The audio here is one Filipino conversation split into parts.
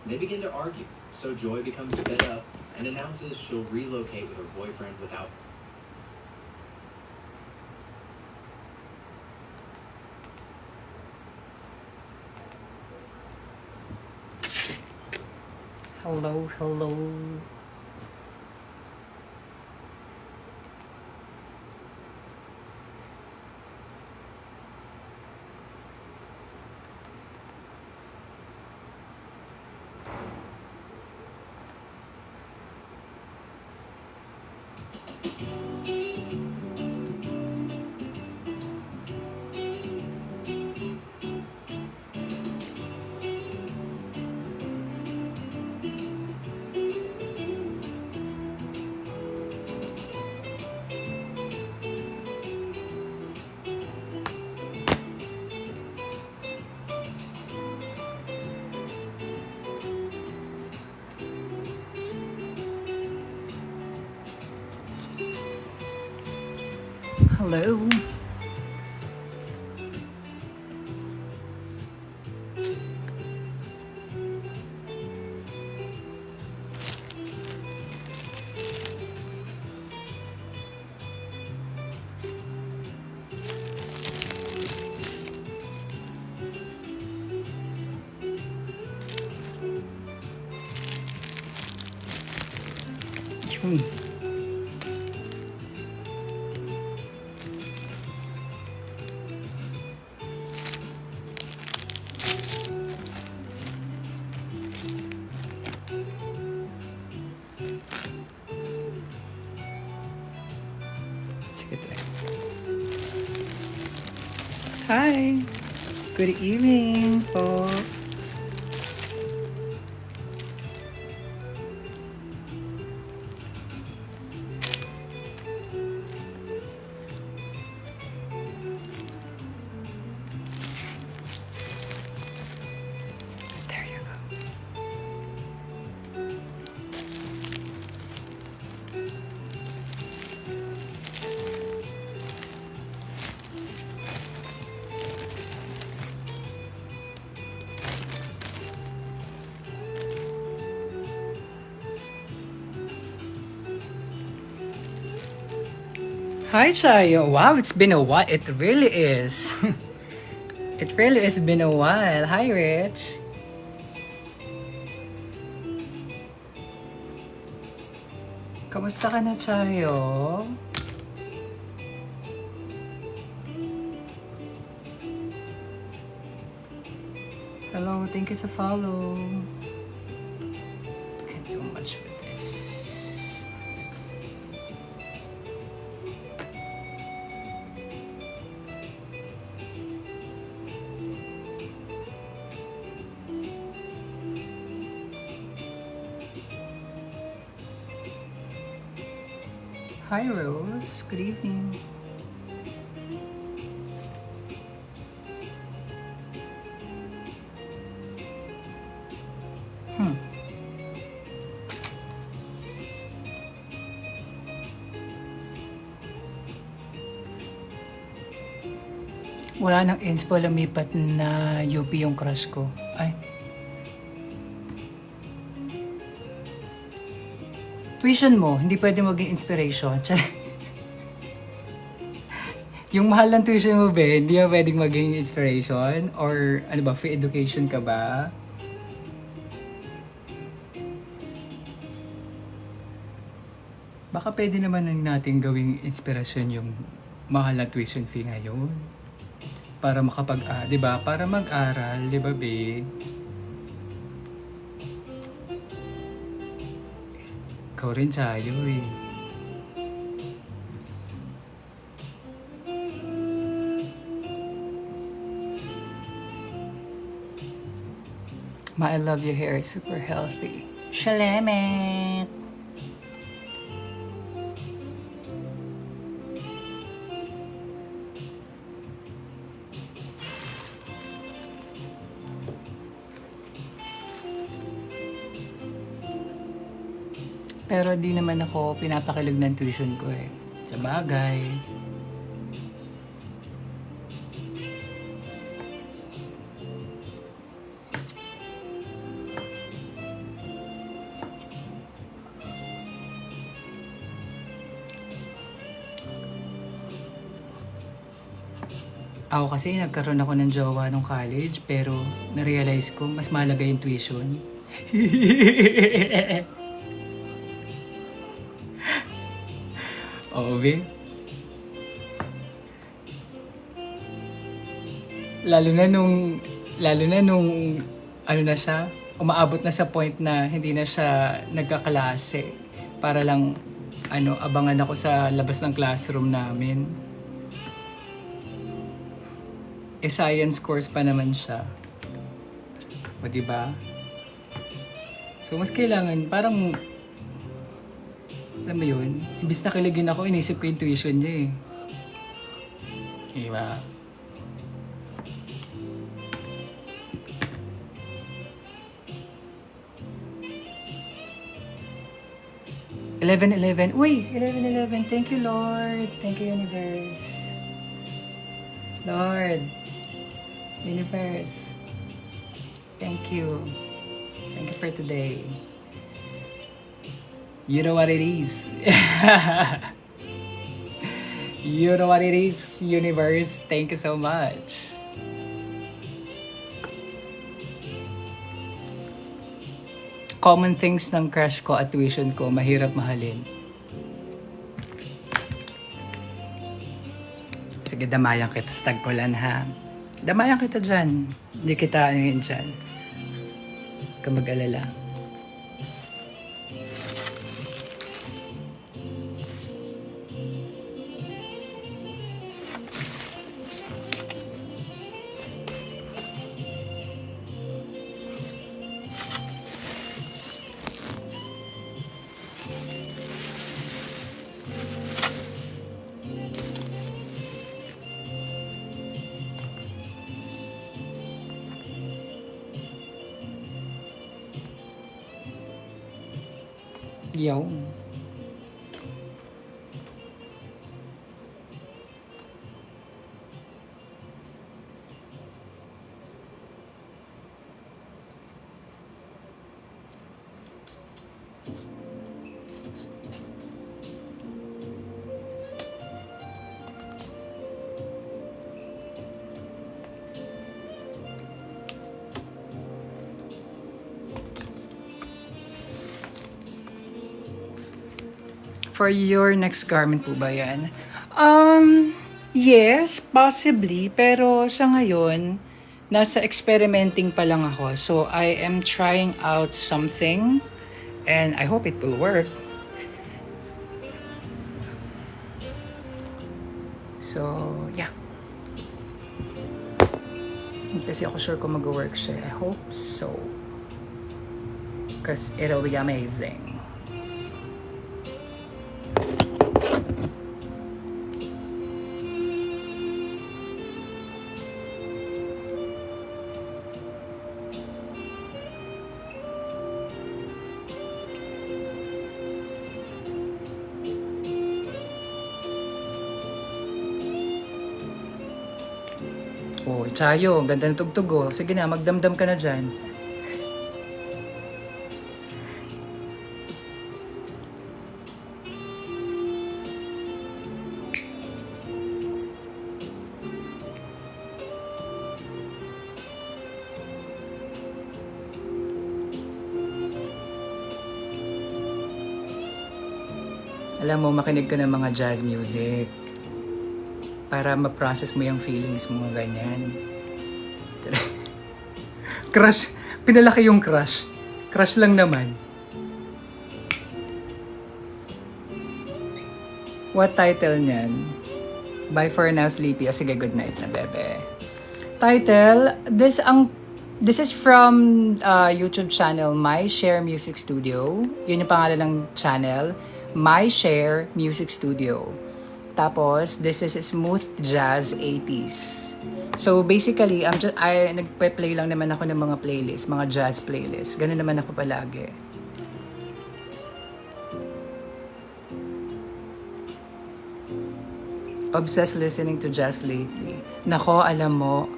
They begin to argue, so Joy becomes fed up and announces she'll relocate with her boyfriend without. Hello, hello. Hello. Yun. Sige tayo. Hi. Good evening po. There you go. Hi, Chayo. Wow, it's been a while. It really is. It really has been a while. Hi, Rich. Kamusta ka na, Chayo? Hello, thank you sa follow. Can't do much with this. Hi, Rose. Good evening. Wala nang inspo, lumipat na UP yung crush ko. Ay. Tuition mo, hindi pwede maging inspiration. Yung mahal ng tuition mo, be, hindi ba pwedeng maging inspiration? Or ano ba, free education ka ba? Baka pwede naman natin gawing inspirasyon yung mahal na tuition fee ngayon. Para di ba? Para mag-aral, di ba, be? Ikaw rin, Chayo, eh. Ma, I love your hair. It's super healthy. Shalamat! Pero di naman ako pinapakilog ng tuition ko eh. Sa bagay. Ako kasi nagkaroon ako ng jowa nung college pero na-realize ko mas mahalaga yung tuition. Oo, be. Lalo na nung ano na siya, umaabot na sa point na hindi na siya nagkaklase para lang abangan ako sa labas ng classroom namin. Science course pa naman siya. O diba? So mas kailangan parang alam mo yun, imbis na kiligin ako, inisip ko yung tuition niya eh. Diba? Uy! 11:11. Thank you, Lord. Thank you, Universe. Lord. Universe. Thank you. Thank you for today. You know what it is. You know what it is, Universe. Thank you so much. Common things ng crush ko at tuition ko, mahirap mahalin. Sige, damayan kita sa tagpulan, ha? Damayan kita dyan. Hindi kita anuhin dyan. Huwag ka mag-alala. Yo. For your next garment po ba yan? Yes, possibly. Pero sa ngayon, nasa experimenting pa lang ako. So, I am trying out something and I hope it will work. So, yeah. Kasi ako sure kung mag-work siya. I hope so. Because it'll be amazing. Oh, Chayo, ganda ng tugtog oh. Sige na, magdamdam ka na dyan. Alam mo, makinig ka ng mga jazz music. Para ma-process mo yung feelings mo, ganyan. Crush. Pinalaki yung crush. Crush lang naman. What title niyan? Bye for now, sleepy. O sige, good night na, bebe. Title, this is from YouTube channel My Share Music Studio. Yun yung pangalan ng channel. My Share Music Studio. Tapos, this is Smooth Jazz 80s. So, basically, nagpe-play lang naman ako ng mga playlist, mga jazz playlist. Ganun naman ako palagi. Obsessed listening to jazz lately. Nako, alam mo,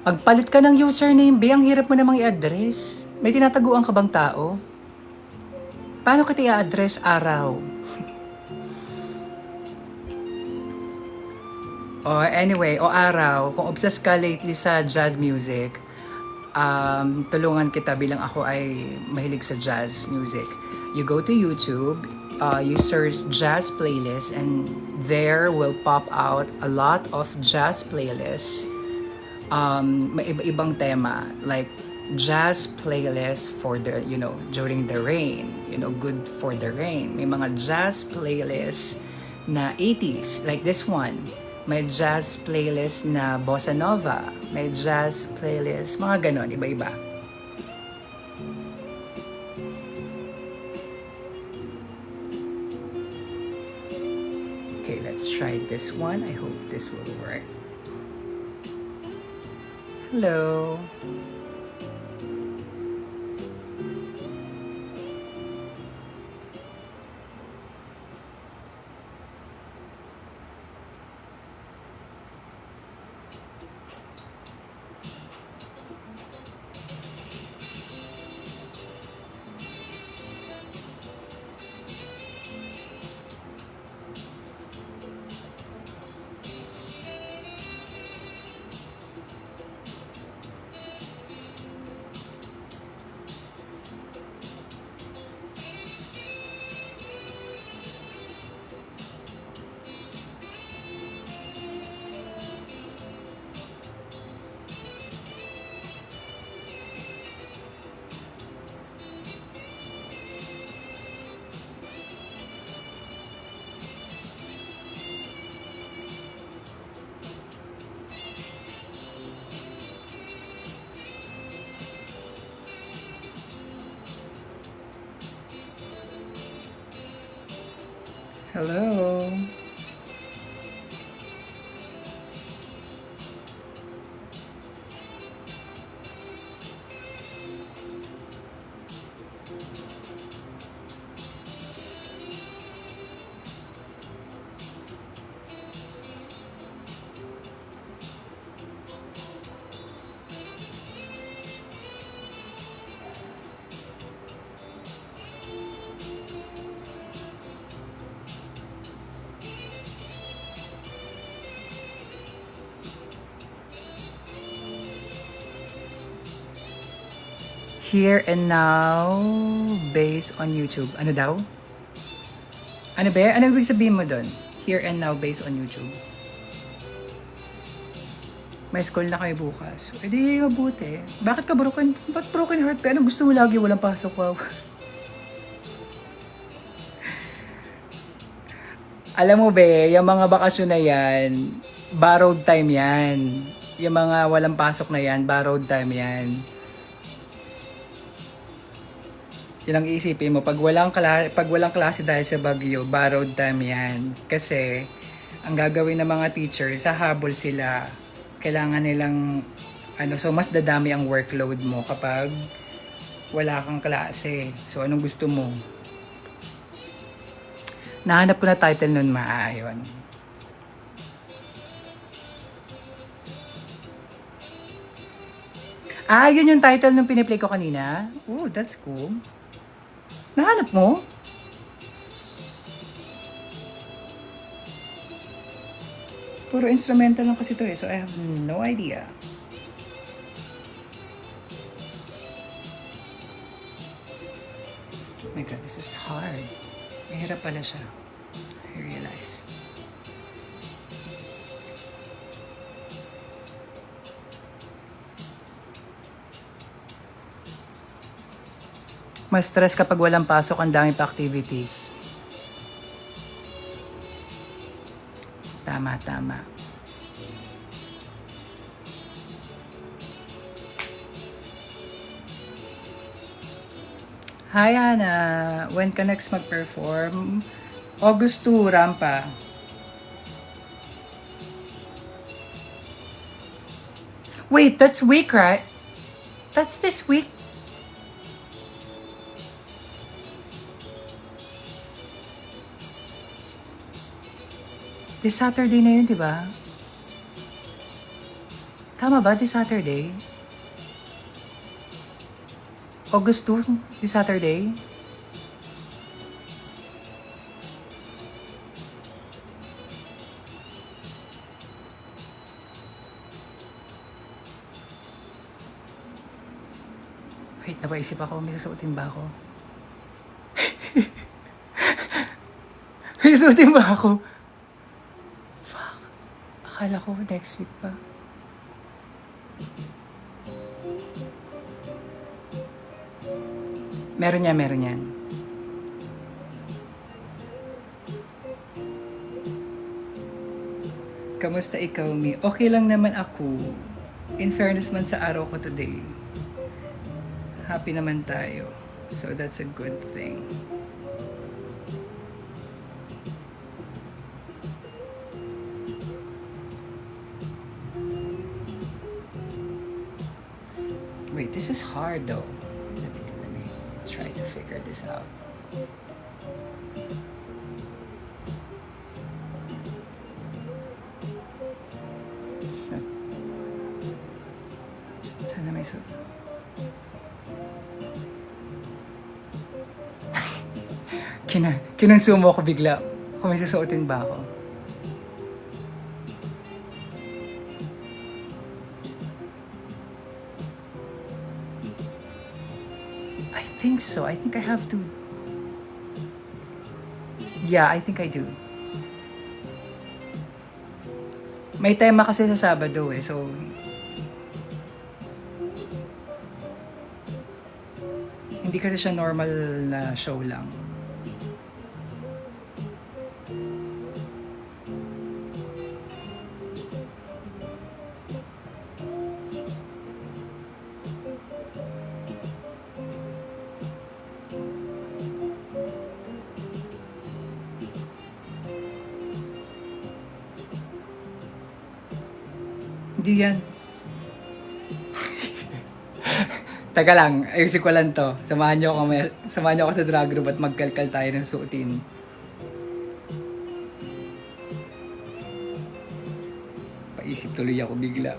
magpalit ka ng username, ang hirap mo namang i-address. May tinataguan ka bang tao? Paano kita i-address araw? Anyway, araw, kung obsessed ka lately sa jazz music, tulungan kita bilang ako ay mahilig sa jazz music. You go to YouTube, you search jazz playlist, and there will pop out a lot of jazz playlists. May iba-ibang tema, like jazz playlist for the, during the rain, good for the rain. May mga jazz playlist na 80s, like this one. May jazz playlist na bossa nova. May jazz playlist, mga ganon, iba-iba. Okay, let's try this one. I hope this will work. Hello. Hello. Here and Now based on YouTube. Ano daw? Ano ba? Ano ibig sabihin mo doon? Here and Now based on YouTube. May school na kayo bukas. E di mabuti. Bakit ka broken? Ba't broken heart? Pero gusto mo lagi walang pasok? Wow. Alam mo be, yung mga bakasyon na yan, borrowed time yan. Yung mga walang pasok na yan, borrowed time yan. Yun ang isipin mo, pag walang klase dahil sa bagyo, borrowed time yan. Kasi, ang gagawin ng mga teacher, sa habol sila, kailangan nilang, so mas dadami ang workload mo kapag wala kang klase. So, anong gusto mo? Nahanap ko na title nun, maayon. Yun yung title nung piniplay ko kanina. Oh, that's cool. Nahanap mo? Puro instrumental lang kasi to so I have no idea. Oh my God, this is hard. Mahirap pala siya. I realized. Mas stress kapag walang pasok, ang dami pa activities. Tama. Hi, Ana. When ka next mag-perform? August 2, Rampa. Wait, that's week, right? That's this week? This Saturday na yun, di ba? Tama ba? This Saturday? August 2? This Saturday? Wait, napaisip ako. May susuotin ba ako? May susuotin ba ako? Fuck. Akala ko next week pa. Meron yan. Kamusta ikaw, Mi? Okay lang naman ako. In fairness man sa araw ko today. Happy naman tayo. So that's a good thing. Wait, this is hard though. Let me try to figure this out. Shit. Sana may kinonsumo ako bigla. Kung may susuotin ba ako. I think so. I think I have to. Yeah, I think I do. May tema kasi sa Sabado eh, so hindi kasi siya normal na show lang. Hindi yan. Taga lang, ayusin ko lang to. Samahan niyo ako sa drag group at magkalkal tayo ng suotin. Paisip tuloy ako bigla.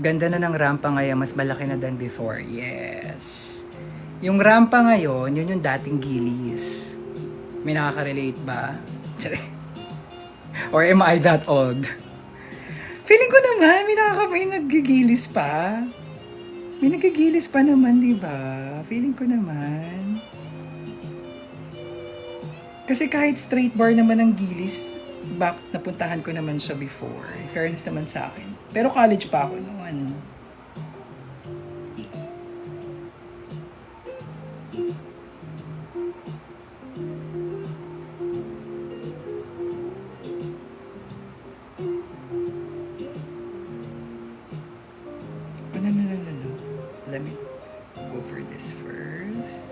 Ganda na ng rampa ngayon, mas malaki na than before. Yes. Yung rampa ngayon, yun yung dating Gilis. May nakaka-relate ba? Or am I that old? Feeling ko naman, may nagigilis pa. May nagigilis pa naman, di ba? Feeling ko naman. Kasi kahit straight bar naman ang Gilis, napuntahan ko naman siya before. In fairness naman sa akin. Pero college pa ako noon. No. Let me go over this first.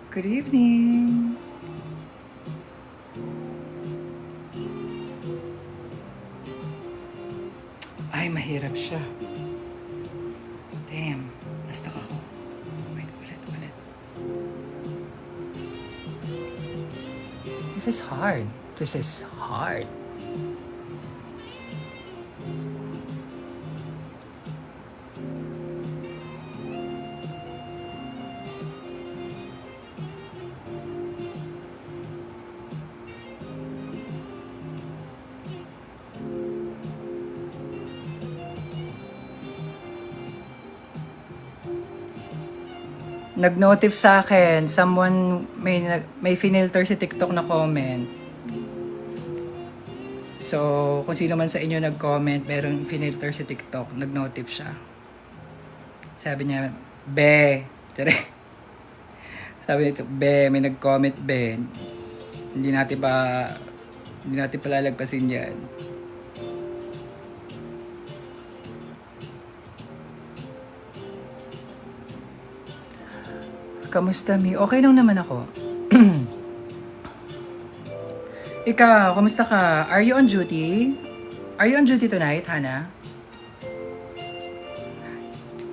Good evening. Ay, mahirap siya. Damn. Nastuck ako. Wait, ulit. This is hard. Nag-notif sa akin, someone may finilter si TikTok na comment. So, kung sino man sa inyo nag-comment, meron finilter si TikTok, nag-notif siya. Sabi niya, Be, sabi nito, Be, may nag-comment, Be. Hindi natin palalagpasin yan. Kamusta, Mi? Okay lang naman ako. Ikaw, kamusta ka? Are you on duty? Are you on duty tonight, Hana?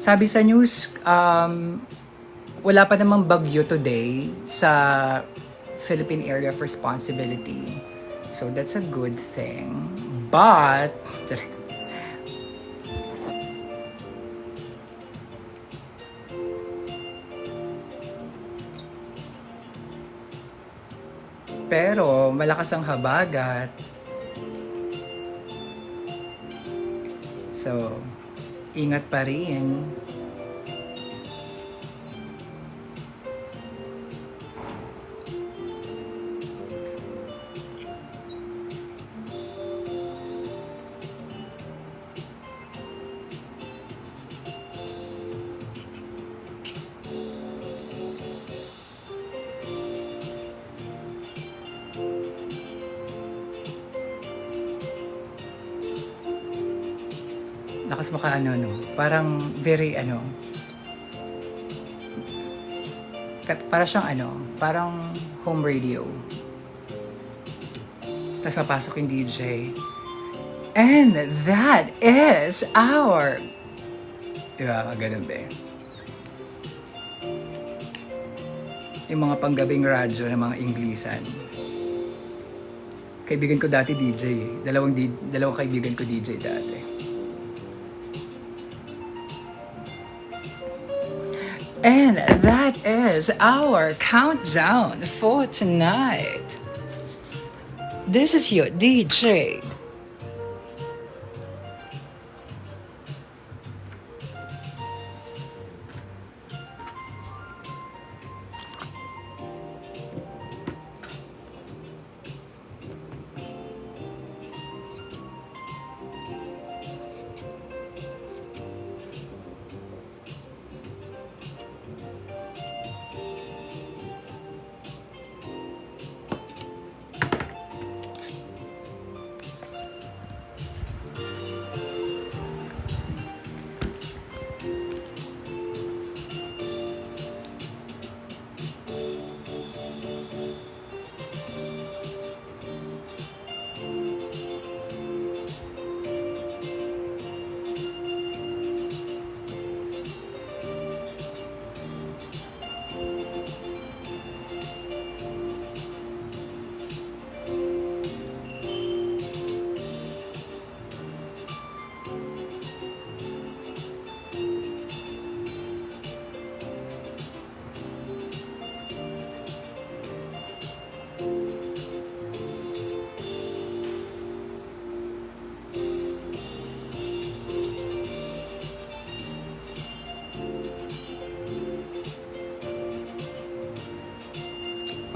Sabi sa news, wala pa namang bagyo today sa Philippine Area of Responsibility. So that's a good thing. But Pero malakas ang habagat. So, ingat pa rin. Lakas mo ka no? Parang very para siyang parang home radio. Tapos papasok yung DJ. And that is our... Diba? Ganun ba? Yung mga panggabing radyo ng mga Inglisan. Kaibigan ko dati DJ. Dalawang kaibigan ko DJ dati. And that is our countdown for tonight. This is your DJ.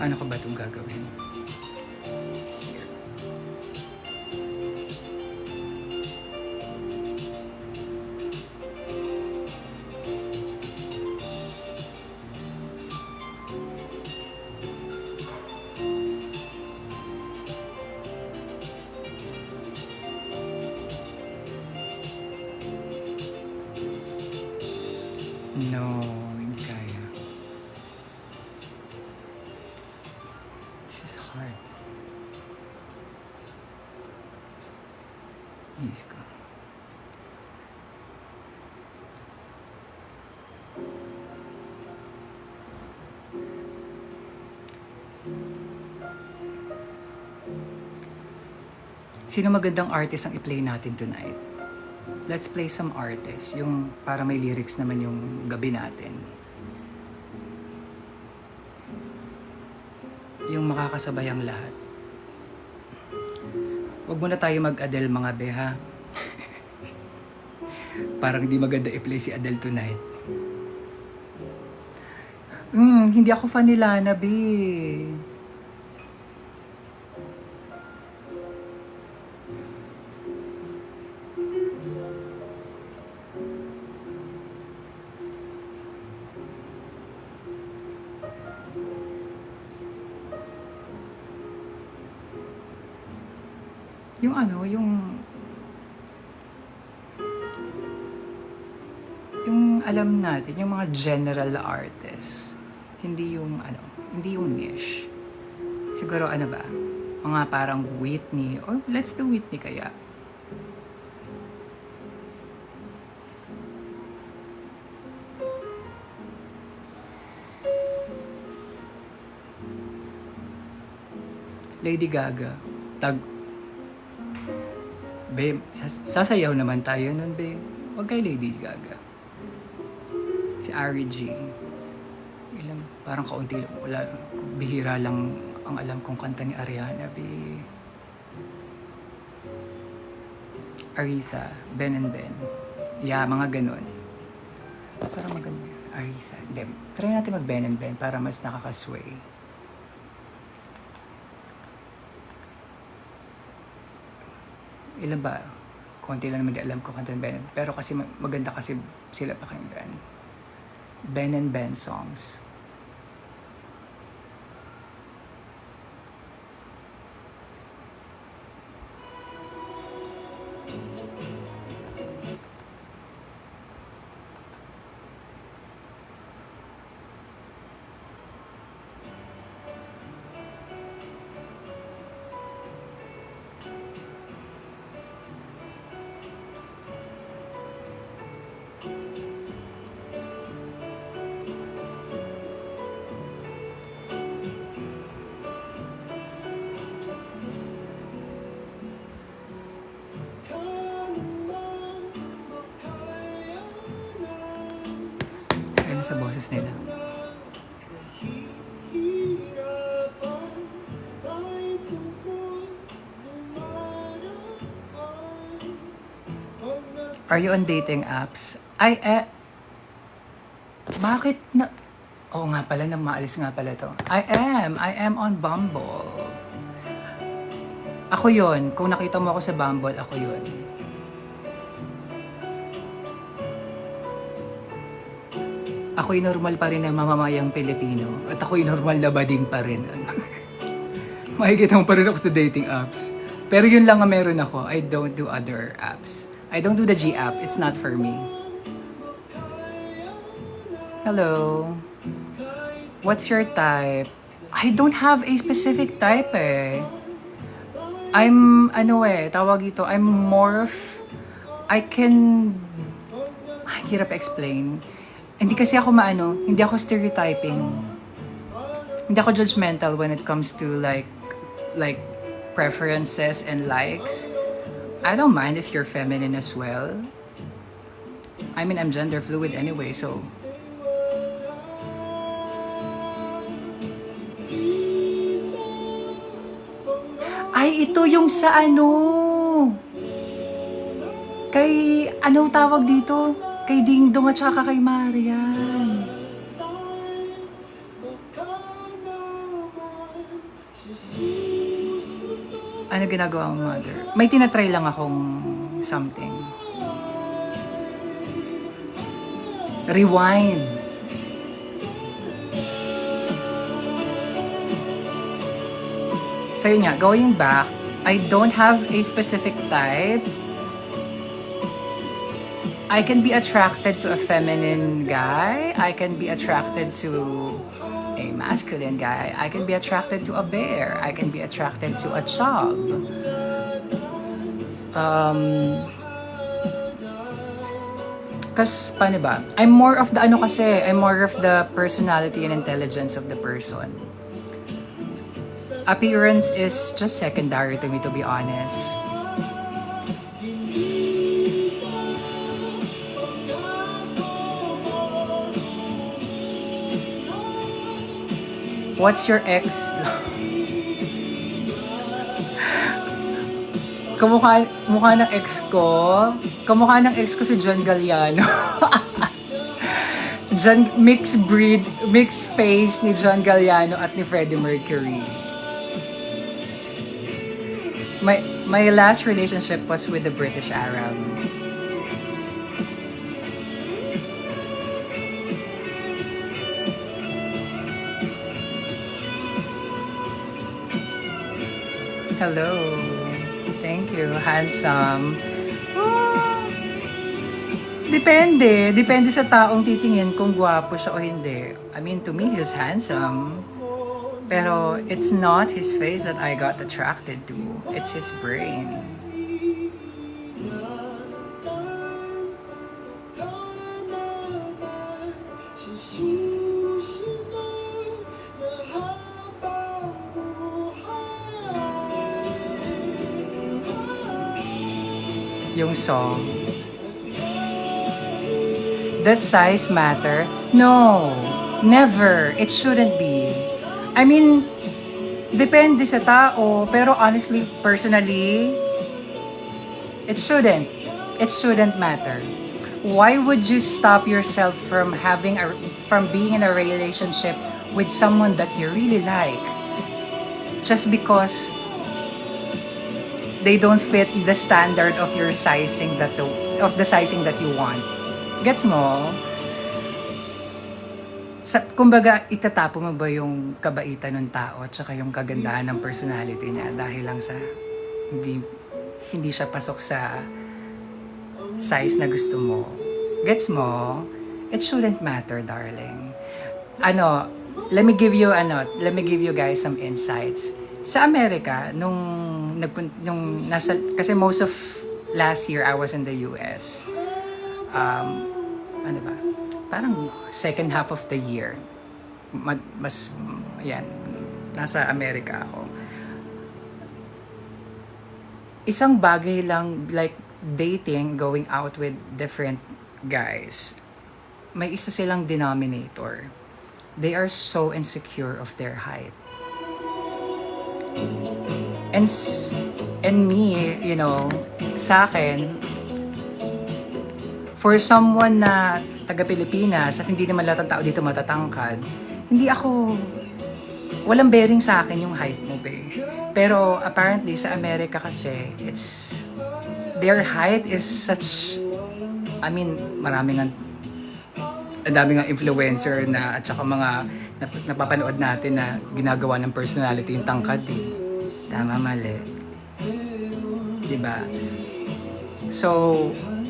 Paano ko ba itong gagawin? No, hindi kaya. This is hard. Yes ko. Sino magandang artist ang i-play natin tonight? Let's play some artists. Yung para may lyrics naman yung gabi natin. Yung makakasabay ang lahat. Huwag muna tayo mag-Adele mga beha. Parang hindi maganda i-play si Adele tonight. Hindi ako fan ni Lana, be. Yung alam natin, yung mga general artists, hindi yung niche. Siguro ba? Mga parang Whitney, or let's do Whitney kaya. Lady Gaga, Be, sasayaw naman tayo nun, be. Huwag kay Lady Gaga. Si Ari G. Parang kaunti lang. Wala, bihira lang ang alam kong kanta ni Ariana B. Aretha, Ben and Ben. Yeah, mga ganun. Parang maganda. Aretha. Hindi. Try natin mag Ben and Ben para mas nakakasway. Ilan ba? Konti lang naman di alam ko kanta ni Ben. Pero kasi maganda kasi sila pakinggan. Ben and Ben songs. Ayun sa boses nila. Are you on dating apps? Bakit na... Oo nga pala, maalis nga pala to. I am on Bumble. Ako yon. Kung nakita mo ako sa Bumble, ako yon. Ako'y normal pa rin na mamamayang Pilipino. At ako'y normal na bading pa rin. Makikita mo pa rin ako sa dating apps. Pero yun lang ang meron ako. I don't do other apps. I don't do the G app. It's not for me. Hello. What's your type? I don't have a specific type eh. I'm, tawag ito, I'm more of, hirap explain. Hindi kasi ako hindi ako stereotyping. Hindi ako judgmental when it comes to like preferences and likes. I don't mind if you're feminine as well. I mean, I'm gender fluid anyway, so. Ay, ito yung sa kay, tawag dito? Kay Ding Dong at saka kay Marian. Ano ginagawa mo, mother? May tinatry lang akong something. Rewind. So yun nga, going back, I don't have a specific type. I can be attracted to a feminine guy. I can be attracted to a masculine guy. I can be attracted to a bear. I can be attracted to a chub. Kasi, paano ba? I'm more of the I'm more of the personality and intelligence of the person. Appearance is just secondary to me, to be honest. What's your ex? Mukha ng ex ko. Kamukha ng ex ko si John Galliano. Mixed face ni John Galliano at ni Freddie Mercury. My last relationship was with a British Arab. Hello. Thank you. Handsome. Oh, depende. Depende sa taong titingin kung gwapo siya o hindi. I mean, to me, he's handsome. Pero it's not his face that I got attracted to. It's his brain. Yung song. Does size matter? No, never. It shouldn't be. I mean, Depende sa tao, pero honestly, personally, it shouldn't. It shouldn't matter. Why would you stop yourself from from being in a relationship with someone that you really like just because they don't fit the standard of your sizing of the sizing that you want? Gets mo? Kumbaga, itatapo mo ba yung kabaitan ng tao at saka yung kagandahan ng personality niya dahil lang sa hindi siya pasok sa size na gusto mo? Gets mo? It shouldn't matter, darling. Let me give you guys some insights. Sa Amerika, kasi most of last year I was in the US. Ano ba? Parang second half of the year, nasa Amerika ako. Isang bagay lang, like dating, going out with different guys, may isa silang denominator. They are so insecure of their height. And me, sa akin, for someone na taga-Pilipinas at hindi naman lahat ng tao dito matatangkad, walang bearing sa akin yung height mo, be. Pero apparently sa Amerika kasi, their height is such, ang dami ng influencer at saka mga napapanood natin na ginagawa ng personality yung tangkad, eh. Tama, mali. Diba? So,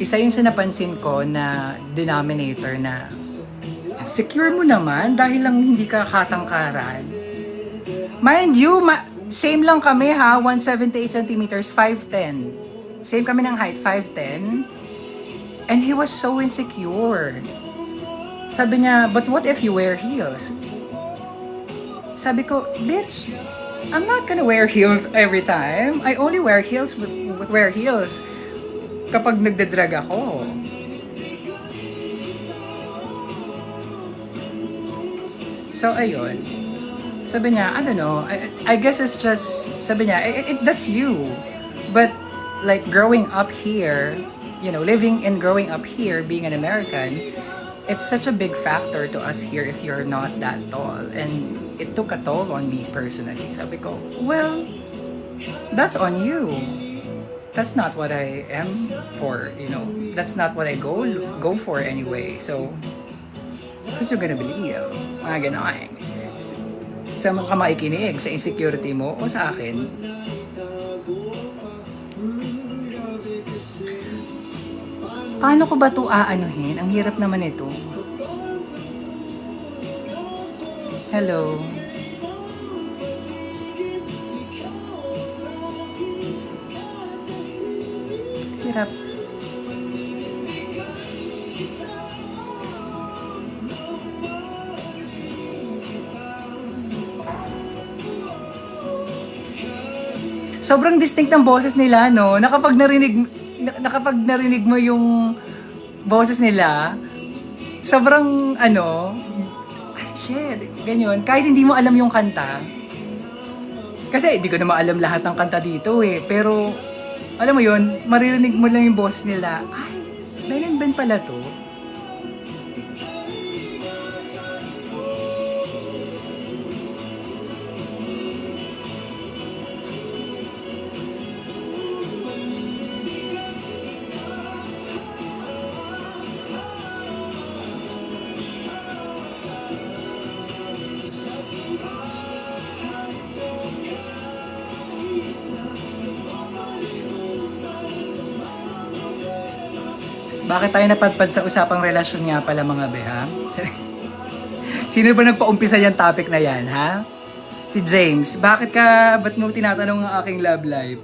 isa yung sinapansin ko na denominator na secure mo naman dahil lang hindi ka katangkaran. Mind you, same lang kami ha, 178 centimeters, 5'10". Same kami ng height, 5'10". And he was so insecure. Sabi niya, but what if you wear heels? Sabi ko, bitch, I'm not gonna wear heels every time. I only wear heels kapag nagdadrag ako. So, ayun. Sabi niya, I don't know, I guess it's just, sabi niya, that's you. But, like, growing up here, living and growing up here, being an American, it's such a big factor to us here if you're not that tall. And it took a toll on me personally. Sabi ko, well, that's on you. That's not what I am for, That's not what I go for anyway. So, who's you gonna believe? Mga ganon. Sa mga maikinig, sa insecurity mo o sa akin? Paano ko ba ito aanuhin? Ang hirap naman ito. Hello. Hirap. Sobrang distinct ng boses nila, no? Nakapag narinig mo yung boses nila, sobrang shit, ganyan. Kahit hindi mo alam yung kanta. Kasi hindi ko naman alam lahat ng kanta dito eh. Pero, alam mo yun, maririnig mo lang yung boses nila. Ay, Ben and Ben pala to. Bakit tayo napadpad sa usapang relasyon nga pala mga beha? Sino ba nagpa-umpisa yung topic na yan, ha? Si James. Ba't mo tinatanong ang aking love life?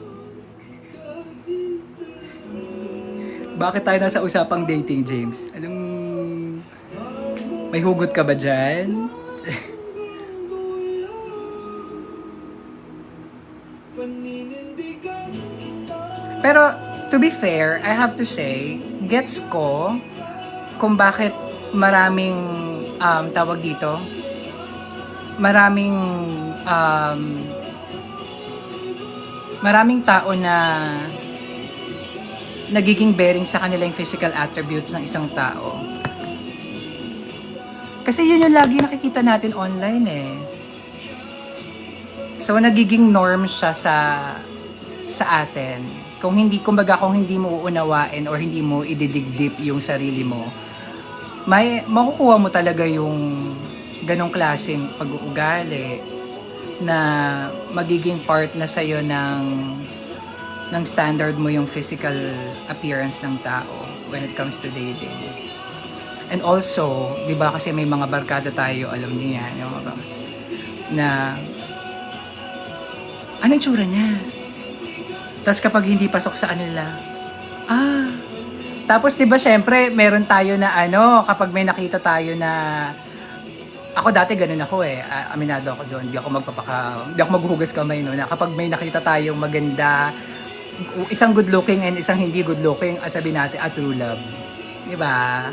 Bakit tayo nasa usapang dating, James? May hugot ka ba dyan? Pero, to be fair, I have to say, gets ko kung bakit maraming tawag dito, maraming maraming tao na nagiging bearing sa kanila yung physical attributes ng isang tao. Kasi yun yung lagi nakikita natin online eh. So nagiging norm siya sa atin. Kung hindi mo uunawain or hindi mo ididigdip yung sarili mo, makukuha mo talaga yung ganong klaseng pag-uugali na magiging part na sa'yo ng standard mo yung physical appearance ng tao when it comes to dating. And also, di ba kasi may mga barkada tayo, alam niyo yan, yung mga na ano yung tsura niya? Tapos kapag hindi pasok sa kanila, tapos di ba syempre, meron tayo na kapag may nakita tayo na, ako dati ganun ako eh, aminado ako doon, di ako maghuhugas kamay no, na kapag may nakita tayong maganda, isang good looking and isang hindi good looking, sabi natin, true love. Di ba?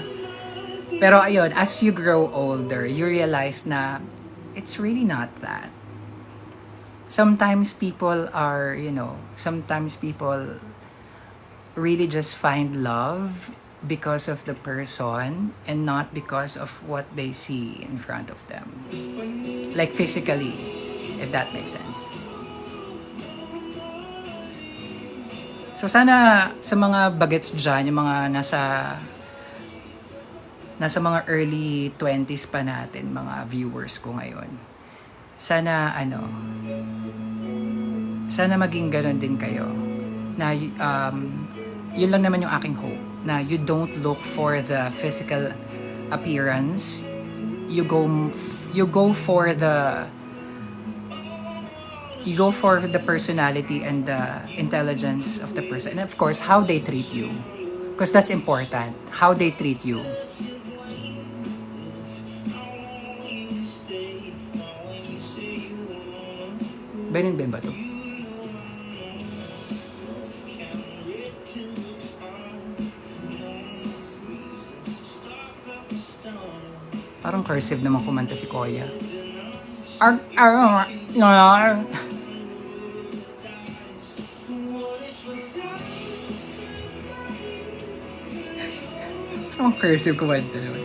Pero ayun, as you grow older, you realize na it's really not that. Sometimes people really just find love because of the person and not because of what they see in front of them. Like physically, if that makes sense. So sana sa mga bagets dyan, yung mga nasa mga early 20s pa natin, mga viewers ko ngayon. Sana maging ganun din kayo. Na yun lang naman yung aking hope. Na you don't look for the physical appearance. You go for the personality and the intelligence of the person. And of course, how they treat you. Because that's important. How they treat you. Benin ba to? Parang cursive naman kumanta si Koya. Parang cursive kumanta naman.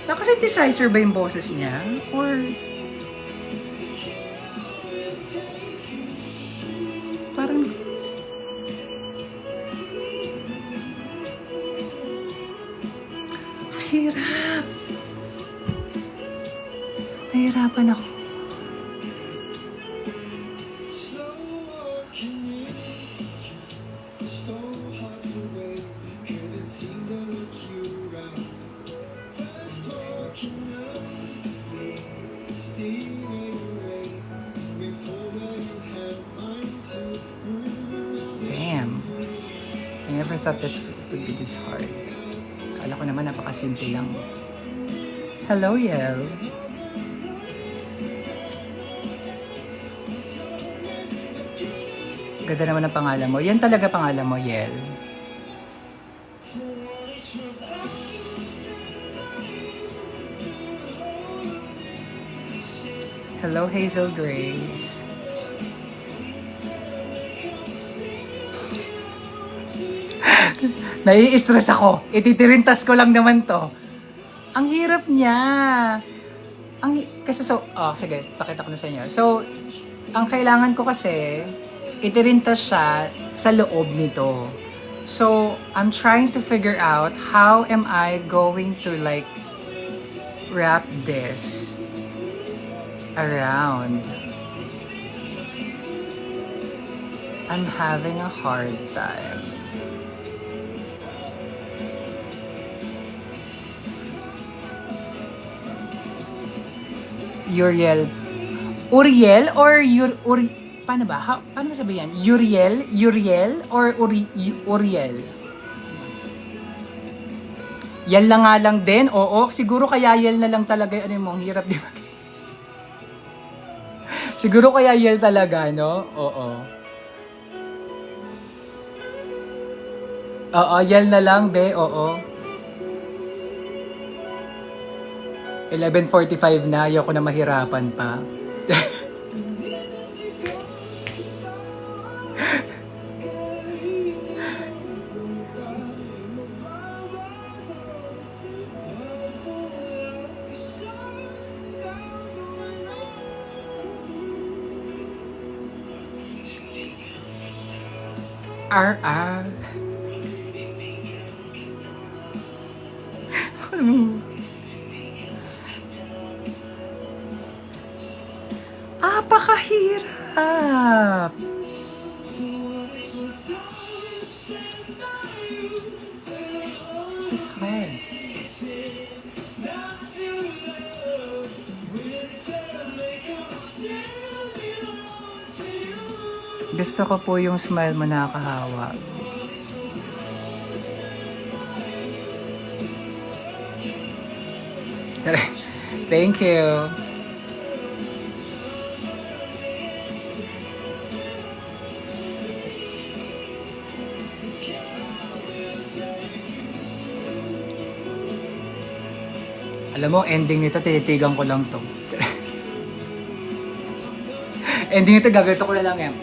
Naka-synthesizer ba yung boses niya? Or parang hirap. Nahirapan ako. Damn. I never thought this would be this hard. Kala ko naman napakasimple lang. Hello, Yel. Ganda naman ang pangalan mo. Yan talaga pangalan mo, Yel. Hello, Hazel Grace. Nai-stress ako. Ititirintas ko lang naman to. Ang hirap niya. Sige, pakita ko na sa inyo. So, ang kailangan ko kasi, itirintas siya sa loob nito. So, I'm trying to figure out how am I going to wrap this around. I'm having a hard time. Uriel or paano ba? Paano sabihin? Uriel or Uriel? Yel na nga lang din, oo. Siguro kaya yel na lang talaga. Ano mo, ang hirap di ba? Siguro kaya yel talaga, no? Oo. Oo, yel na lang, be. Oo. 11:45 na. Ayoko na mahirapan pa. RR. Apakahirap. This is hard. Gusto ko po yung smile mo nakakahawa. Thank you. Alam mo, ending nito, tititigan ko lang to. Ending nito, gagawin ko na lang yan.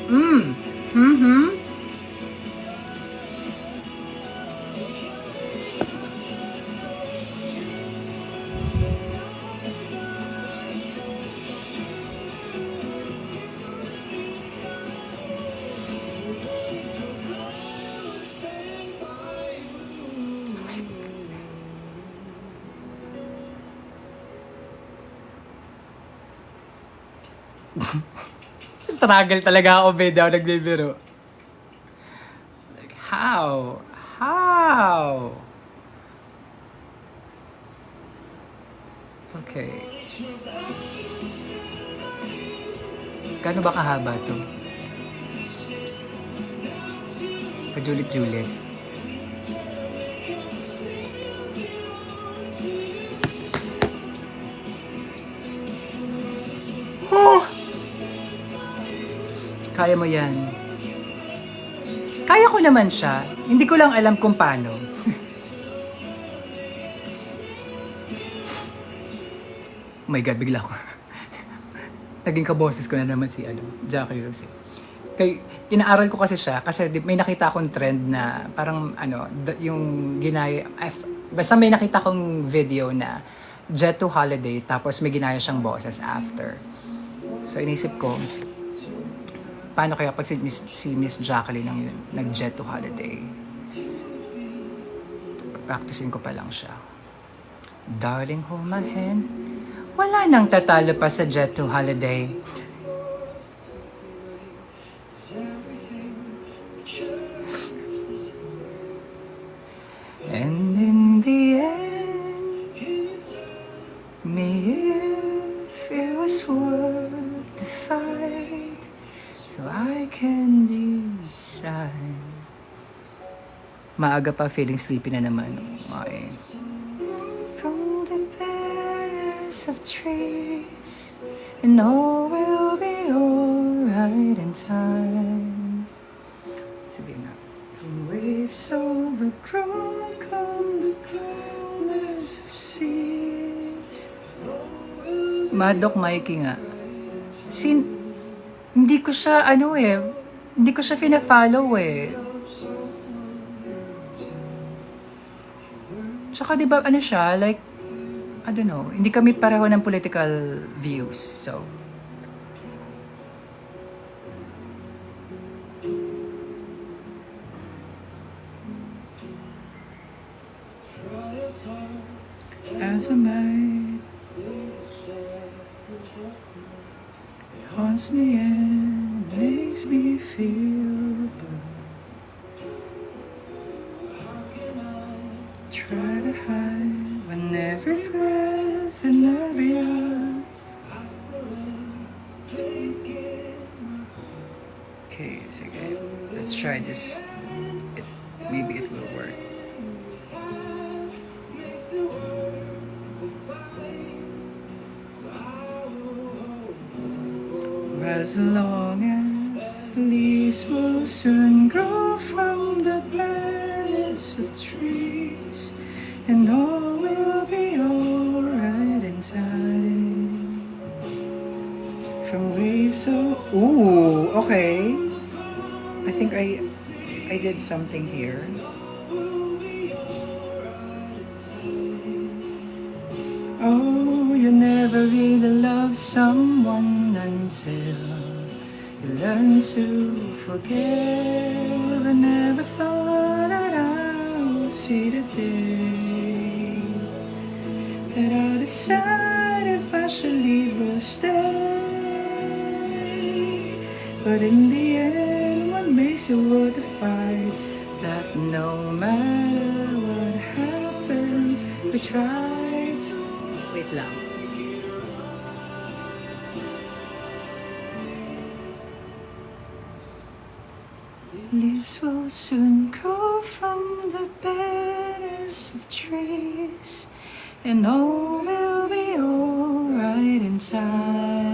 Struggle talaga ako, be, daw nagbibiro. Like, how? How? Okay. Gaano ba kahaba to? Pajulit-julit. Kaya mo yan. Kaya ko naman siya. Hindi ko lang alam kung paano. Oh my God, bigla ko. Naging kaboses ko na naman si Jackie Rose. Inaaral ko kasi siya kasi may nakita akong trend na parang yung ginaya, basta may nakita akong video na Jet to Holiday tapos may ginaya siyang boses after. So inisip ko, paano kaya pag si Miss Jacqueline ang nag-Jet to Holiday? Practicing ko pa lang siya. Darling, hold my hand. Wala nang tatalo pa sa Jet to Holiday. And in the end, if it was worth the fight, so I can decide. Maaga pa, feeling sleepy na naman. Okay. From the best of trees, and all will be alright in time. Sige na. From waves overgrown come the coolness of seas. Madok Mikey nga. Hindi ko siya, hindi ko siya fina-follow eh. Tsaka diba, siya, like, I don't know, hindi kami pareho ng political views, so. As a night, it haunts me and makes me feel blue. Try to hide when every breath and every hour. Okay, sige. Let's try this. Maybe it will work. As long as leaves will soon grow from the bladders of trees, and all will be alright in time. From waves of... Ooh, okay. I think I did something here. Oh, you never really love someone until you learn to forgive. I never thought that I would see the day that I'll decide if I should leave or stay. But in the end, what makes it worth the fight? That no matter what happens, we try to... Wait lang. Leaves will soon grow from the beds of trees, and all will be alright inside.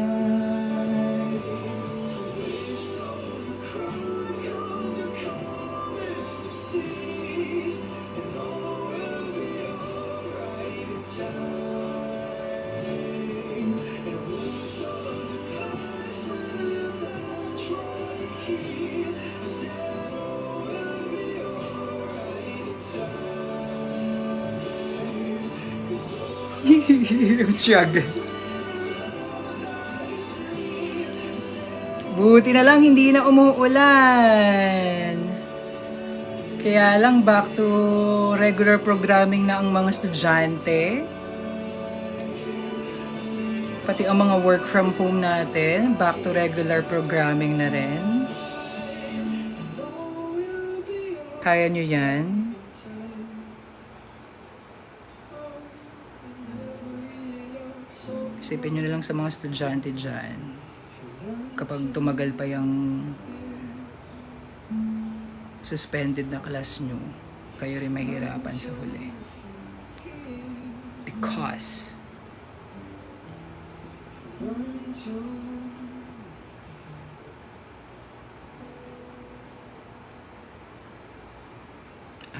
I'm struggling. Buti na lang hindi na umuulan. Kaya lang back to regular programming na ang mga estudyante. Pati ang mga work from home natin, back to regular programming na rin. Kaya nyo yan? Isipin nyo na lang sa mga estudyante dyan. Kapag tumagal pa yung suspended na class nyo, kayo rin mahirapan sa huli. Because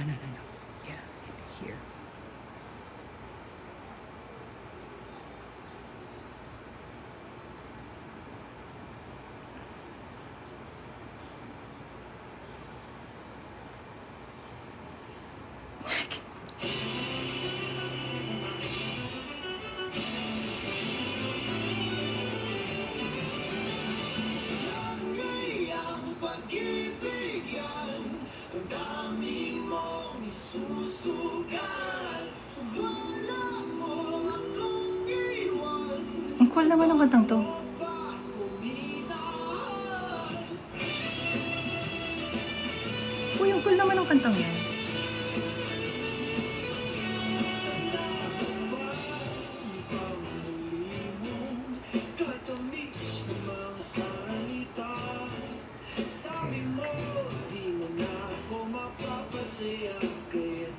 no. Yeah, here. Ang cool naman ang kantang to. Uy, ang cool naman ang kantang yan. Okay.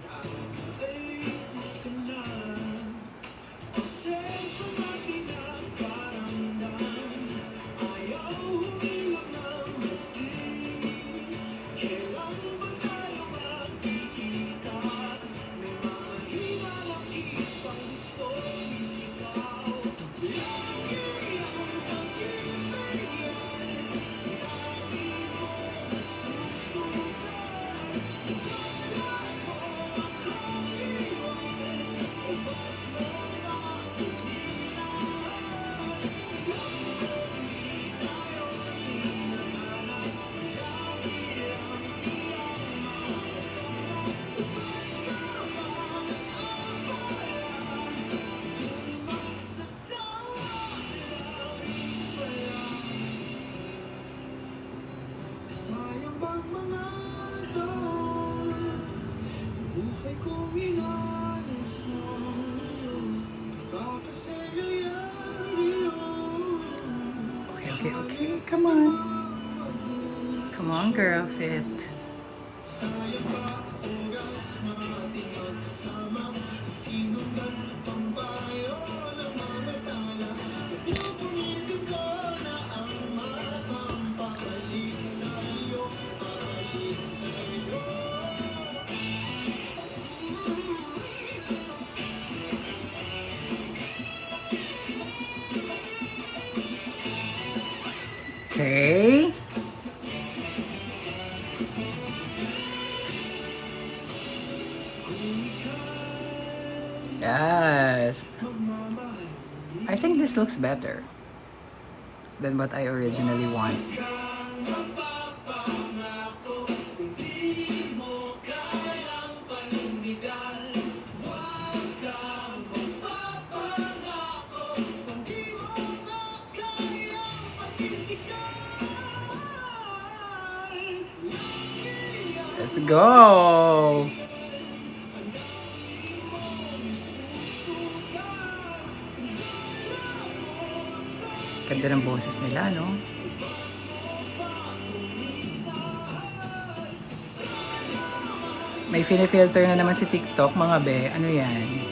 Come on, girl, fit. Okay. Yes. I think this looks better than what I originally want. Let's go! Ganda ng boses nila, no? May filter na naman si TikTok, mga be. Ano yan?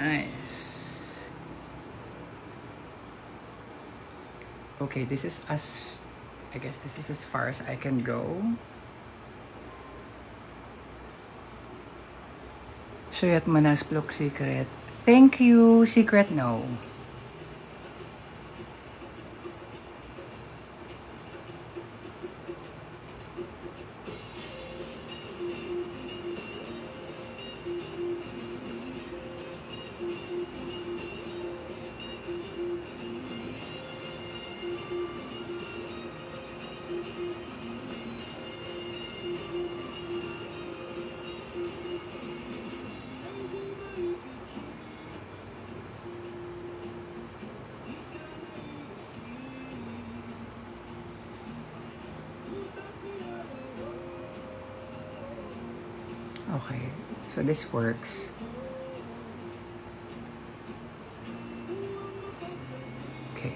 Nice. Okay, this is I guess this is as far as I can go. Suyat Manas Plok Secret. Thank you, Secret No. Okay, so this works. Okay.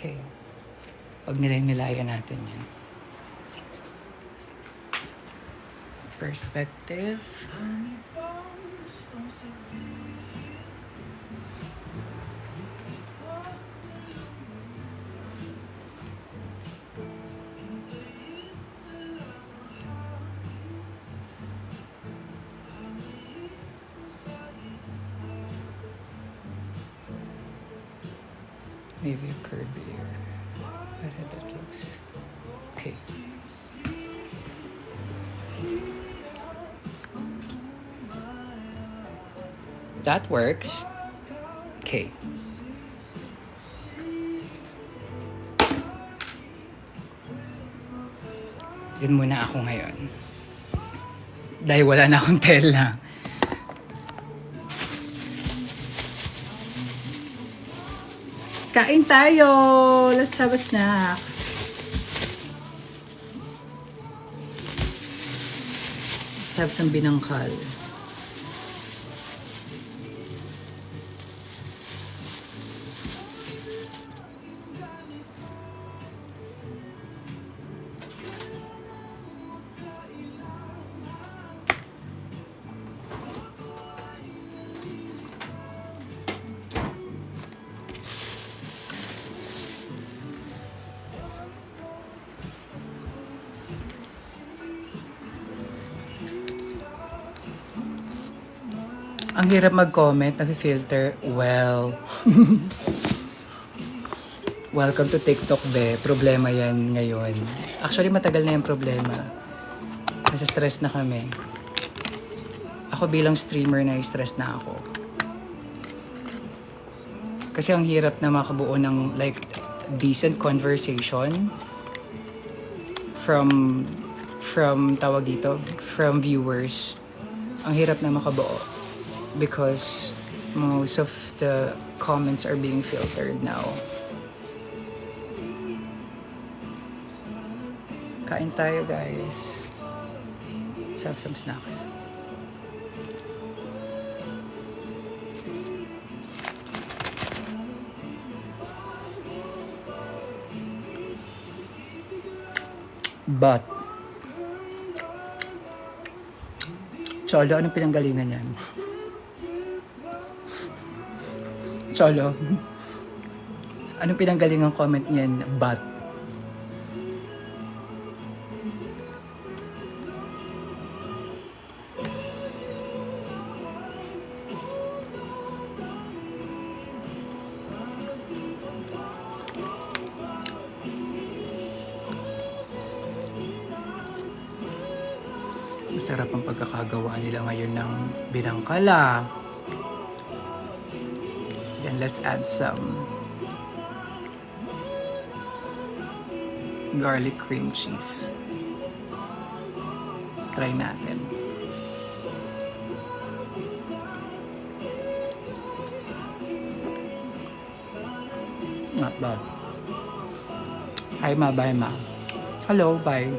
Okay. Pag nilayan natin yan. Perspective. Maybe a curve here. Better that looks. Okay. That works. Okay. Yun muna ako ngayon. Dahil wala na akong tela. Kain tayo! Let's have a snack. Let's have some binangkal. Ang hirap mag-comment, na-filter. Well, welcome to TikTok, be. Problema yan ngayon. Actually, matagal na yung problema. Kasi stress na kami. Ako bilang streamer, na-stress na ako. Kasi ang hirap na makabuo ng like decent conversation from tawag dito, from viewers. Ang hirap na makabuo. Because most of the comments are being filtered now. Kain tayo, guys. Let's have some snacks. But Cholo, anong pinanggalingan yan? Cholo. Anong pinanggalingan comment niyan? But. Masarap ang pagkakagawa nila ngayon ng binangkala. Then let's add some garlic cream cheese. Try natin. Not bad. Hi ma, bye ma. Hello, bye.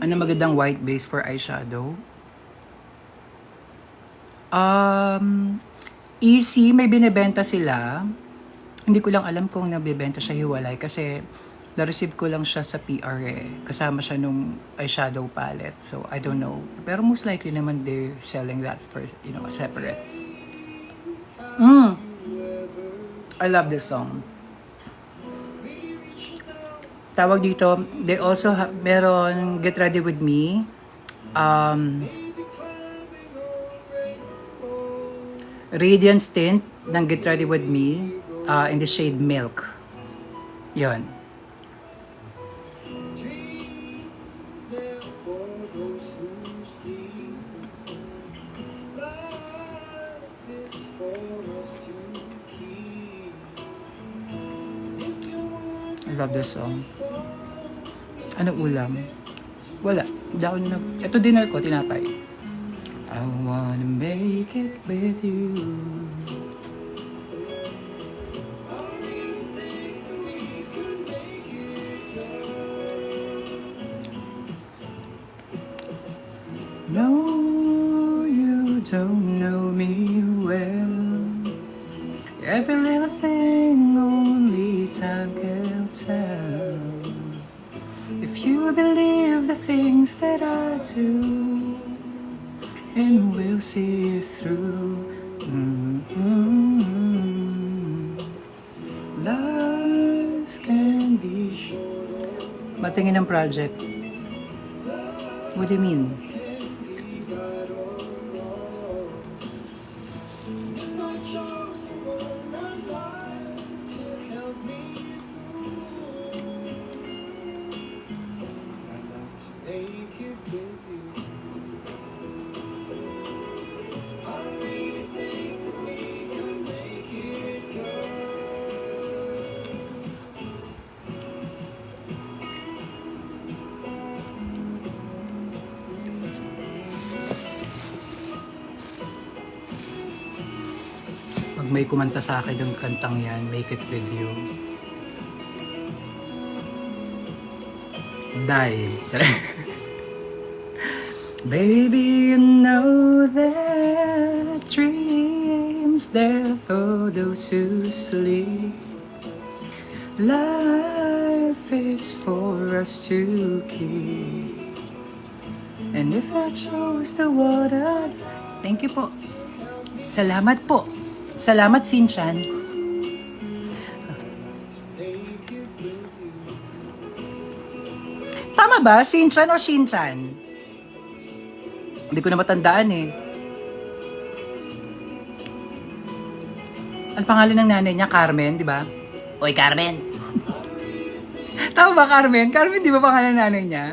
Ano magandang white base for eyeshadow? Easy, may binibenta sila. Hindi ko lang alam kung nabibenta siya hiwalay kasi na-receive ko lang siya sa PR eh. Kasama siya nung eyeshadow palette. So, I don't know. Pero most likely naman they're selling that for, you know, separate. I love this song. Tawag dito, they also meron Get Ready With Me. Radiance Tint ng Get Ready With Me in the shade Milk. Yon. I love this song. Anong ulam? Wala. Ito dinner ko, tinapay. I wanna make it with you. No, you don't know me well. Every little thing only time can tell. If you believe the things that I do, and we'll see it through. Life can be. Batingin ng project. What do you mean? Pag may kumanta sa akin yung kantang yan, Make It With You. Die. Baby, you know that dreams there for those who sleep. Life is for us to keep. And if I chose the water, thank you po. Salamat po. Salamat, Sinchan. Tama ba? Sinchan o Shinchan? Hindi ko na matandaan eh. Ang pangalan ng nanay niya, Carmen, di ba? Oy, Carmen! Tama ba, Carmen? Carmen, di ba pangalan ng nanay niya?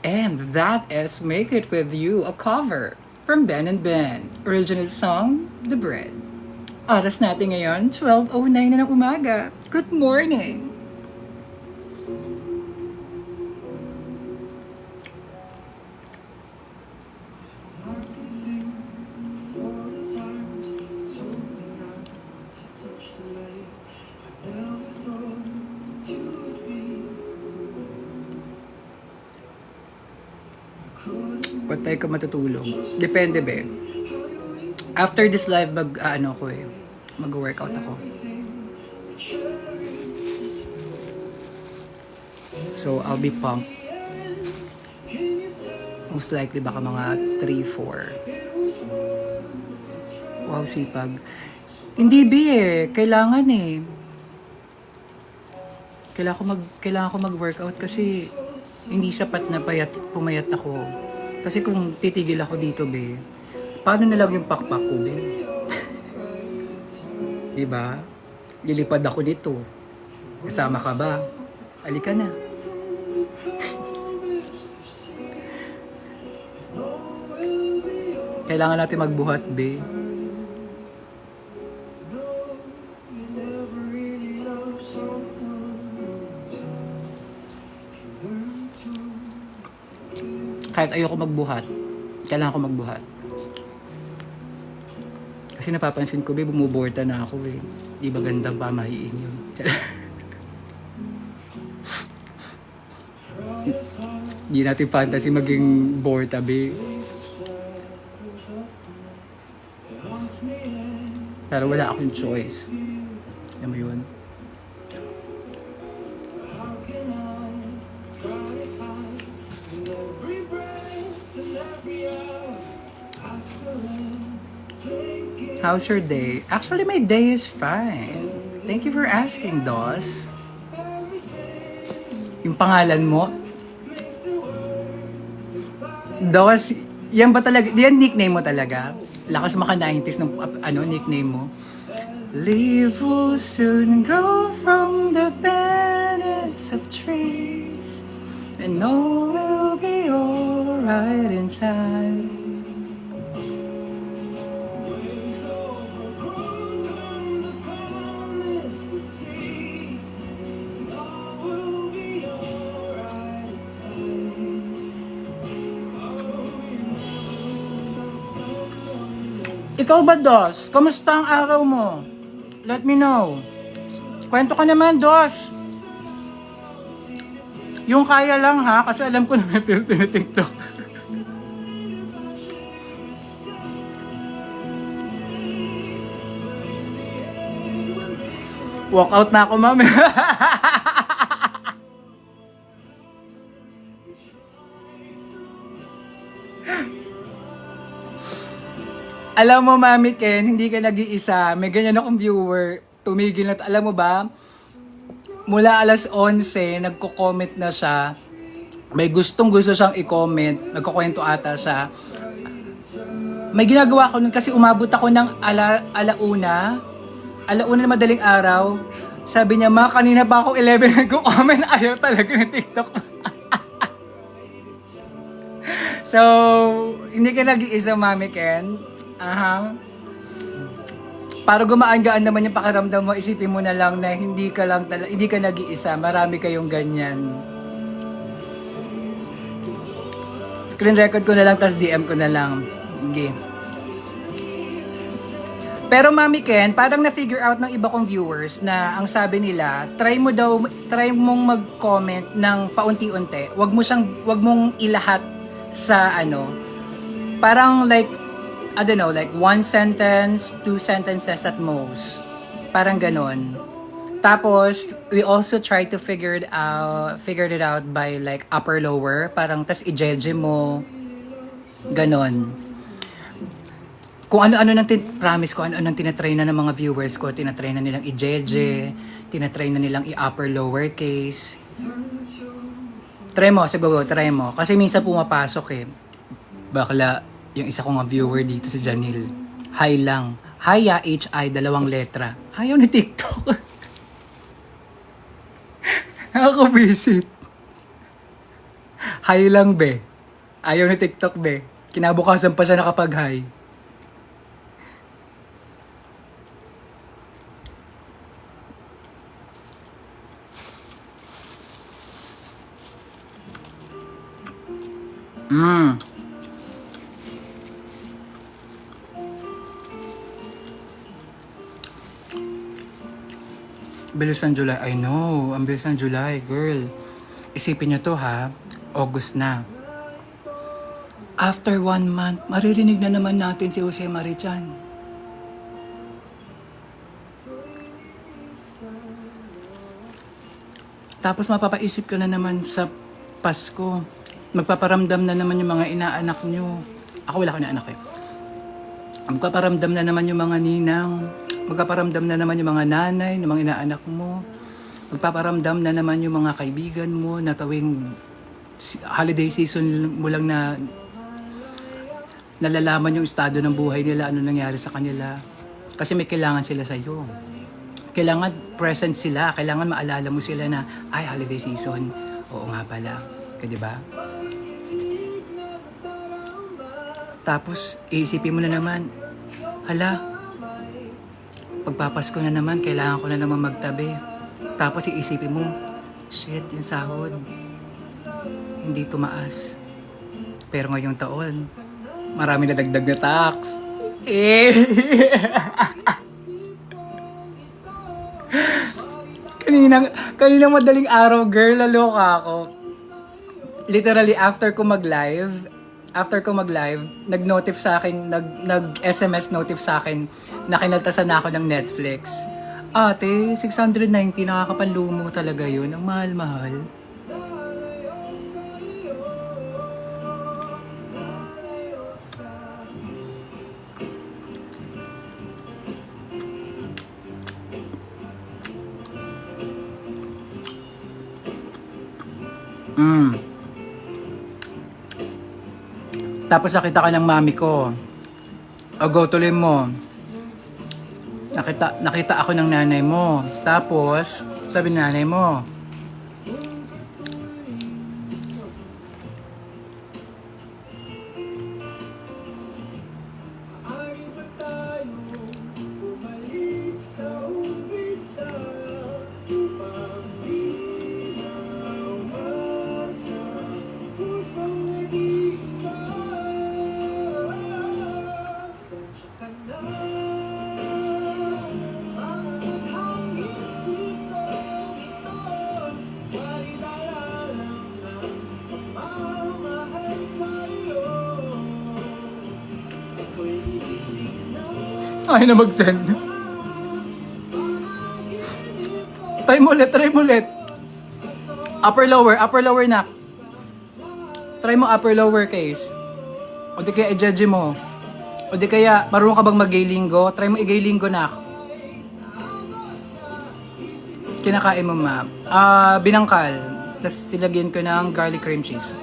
And that is Make It With You, a cover from Ben and Ben. Original song, The Bread. Oras natin ngayon, 12:09 na ng umaga. Good morning! Ba't tayo ka matutulog? Depende, be. After this live, mag-workout ako. So, I'll be pumped. Most likely, baka mga 3-4. Wow, sipag. Hindi, be, eh. Kailangan, eh. Kailangan ko mag-workout kasi hindi sapat na pumayat ako. Kasi kung titigil ako dito, be, paano na lang yung pakpak ko, be? Diba? Lilipad ako nito. Kasama ka ba? Halika na. Kailangan natin magbuhat, be. Kahit ayoko magbuhat, kailangan ko magbuhat. Kasi napapansin ko, be, bumuborta na ako, eh. Di ba gandang pamahiin yun? Di natin fantasy maging borta, be. Pero wala akong choice. Alam mo yun? How's your day? Actually, my day is fine. Thank you for asking, Dos. Yung pangalan mo? Dos, yan ba talaga? Yan nickname mo talaga? Lakas maka 90s ng nickname mo. Leaves will soon grow from the banners of trees, and all will be alright in time. Ikaw ba, Dos? Kamusta ang araw mo? Let me know. Kwento ka naman, Dos. Yung kaya lang ha, kasi alam ko na may TikTok. Walk out na ako, mami. Alam mo, Mami Ken, hindi ka nag-iisa. May ganyan akong viewer. Tumigil na. Alam mo ba, mula alas 11, nagko-comment na siya. May gustong gusto siyang i-comment. Nagkukwento ata siya. May ginagawa ko nun kasi umabot ako ng alauna na madaling araw. Sabi niya, ma, kanina pa ako 11 nagko-comment. Ayaw talaga ng TikTok. So, hindi ka nag-iisa, Mami Ken. Aha. Para gumaan-gaan naman yung pakiramdam mo, isipin mo na lang na hindi ka nag-iisa. Marami kayong ganyan. Screen record ko na lang, tas DM ko na lang. Okay. Pero Mami Ken, parang na-figure out ng iba kong viewers na ang sabi nila, try mong mag-comment ng paunti-unti. Wag mong ilahat sa parang like, I don't know, like 1 sentence, 2 sentences at most. Parang ganon. Tapos, we also try to figure it out by like upper lower. Parang tas i-jeje mo. Ganon. Kung ano-ano promise ko, ano-ano tinatry na ng mga viewers ko, tinatry na nilang i-jeje, tinatry na nilang i-upper lower case. Try mo, siguro, try mo. Kasi minsan pumapasok eh. Bakla, yung isa kong viewer dito si Janil. Hi lang. Haya, H-I, 2 letra. Ayaw ni TikTok. Nakaka-visit. Hi lang, be. Ayaw ni TikTok, be. Kinabukasan pa siya nakapag-hi. Bilis ng July. I know. Ang bilis ng July, girl. Isipin nyo to ha. August na. After 1 month, maririnig na naman natin si Jose Marichan. Tapos mapapaisip ka na naman sa Pasko. Magpaparamdam na naman yung mga inaanak nyo. Ako wala ko na anak eh. Magpaparamdam na naman yung mga ninang. Magpaparamdam na naman yung mga nanay, yung mga inaanak mo. Magpaparamdam na naman yung mga kaibigan mo na tuwing holiday season mo lang na nalalaman yung estado ng buhay nila, ano nangyari sa kanila. Kasi may kailangan sila sa'yo. Kailangan present sila, kailangan maalala mo sila na, ay, holiday season. Oo nga pala. Kaya diba? Tapos, iisipin mo na naman, hala, pagpapasko na naman, kailangan ko na naman magtabi. Tapos iisipin mo, shit, yung sahod, hindi tumaas. Pero ngayong taon, marami na dagdag na tax. Kanina madaling araw, girl, laloka ako. Literally, after ko mag-live, nag-notif sa akin, nag-SMS notif sa akin, na kinaltasan na ako ng Netflix. Ate, 690, nakakapanlumo talaga yun. Ang mahal-mahal. Tapos nakita ka ng mami ko. O go, tuloy mo. Nakita ako ng nanay mo. Tapos, sabi ng nanay mo, Ayaw na mag-send. Try mo ulit. Upper lower na. Try mo upper lower case. O di kaya i-judge mo. O di kaya marunong ka bang mag-gay linggo? Try mo i-gay linggo na. Kinakain mo ma. Binangkal. Tapos tilagyan ko ng garlic cream cheese.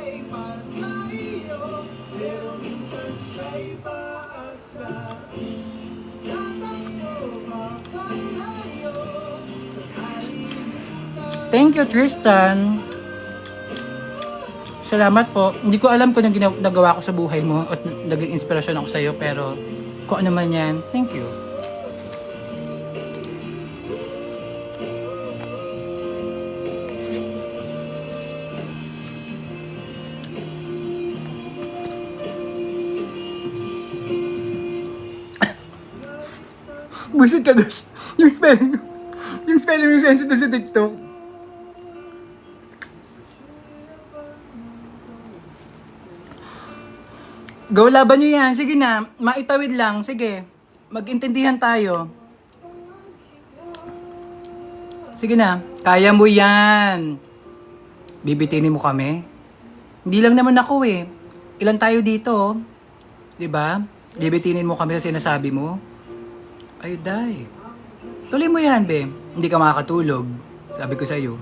Thank you, Tristan. Salamat po. Hindi ko alam kung anong nagawa ko sa buhay mo at naging inspirasyon ako sa'yo, pero kung ano man yan, thank you. Buisit ka doon. Yung spelling yung sensitive sa TikTok. Go, laban nyo yan. Sige na. Maitawid lang. Sige. Mag-intindihan tayo. Sige na. Kaya mo yan. Bibitinin mo kami. Hindi lang naman ako eh. Ilan tayo dito? Diba? Bibitinin mo kami sa sinasabi mo. Ay, day. Tuloy mo yan, be. Hindi ka makakatulog. Sabi ko sa'yo.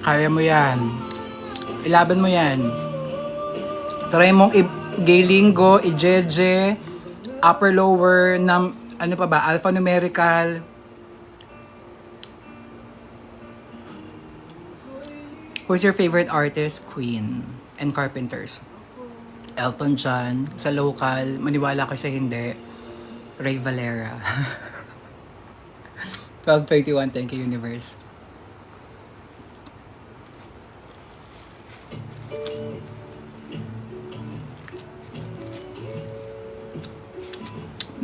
Kaya mo yan. Ilaban mo yan. Try mong i-gay linggo, i-jeje, upper lower, ano pa ba, alphanumerical. Who's your favorite artist? Queen and Carpenters. Elton John. Sa local, maniwala ka sa hindi. Ray Valera. 12:31, thank you, universe.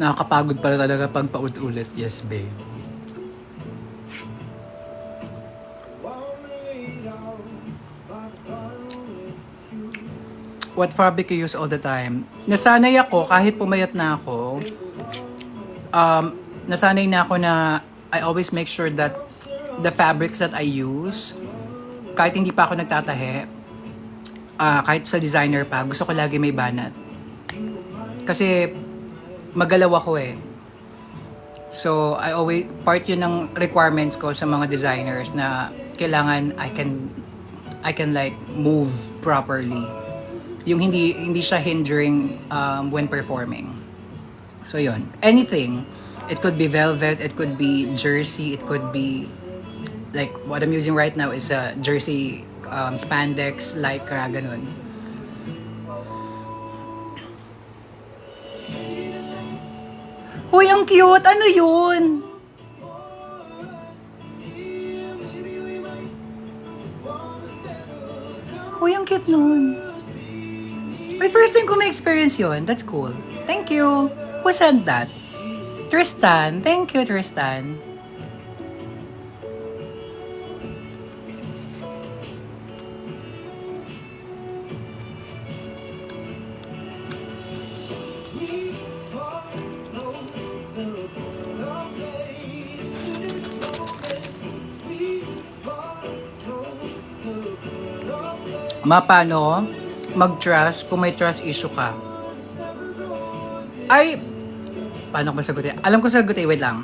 Nakakapagod pala talaga pag paulit-ulit. Yes, babe. What fabric you use all the time? Nasanay ako, kahit pumayat na ako, nasanay na ako na I always make sure that the fabrics that I use, kahit hindi pa ako nagtatahe, kahit sa designer pa, gusto ko lagi may banat. Kasi magalaw ako eh. So, part yun ng requirements ko sa mga designers na kailangan I can like move properly. Yung hindi siya hindering when performing. So, yun. Anything. It could be velvet, it could be jersey, it could be like what I'm using right now is a jersey spandex, lycra, ganun. Uy, ang cute! Ano yun? Uy, ang cute nun. Uy, first time ko ma-experience yun. That's cool. Thank you. Who sent that? Tristan. Thank you, Tristan. Paano mag-trust kung may trust issue ka? Ay, paano ko masagutin? Alam ko sagutin, wait lang.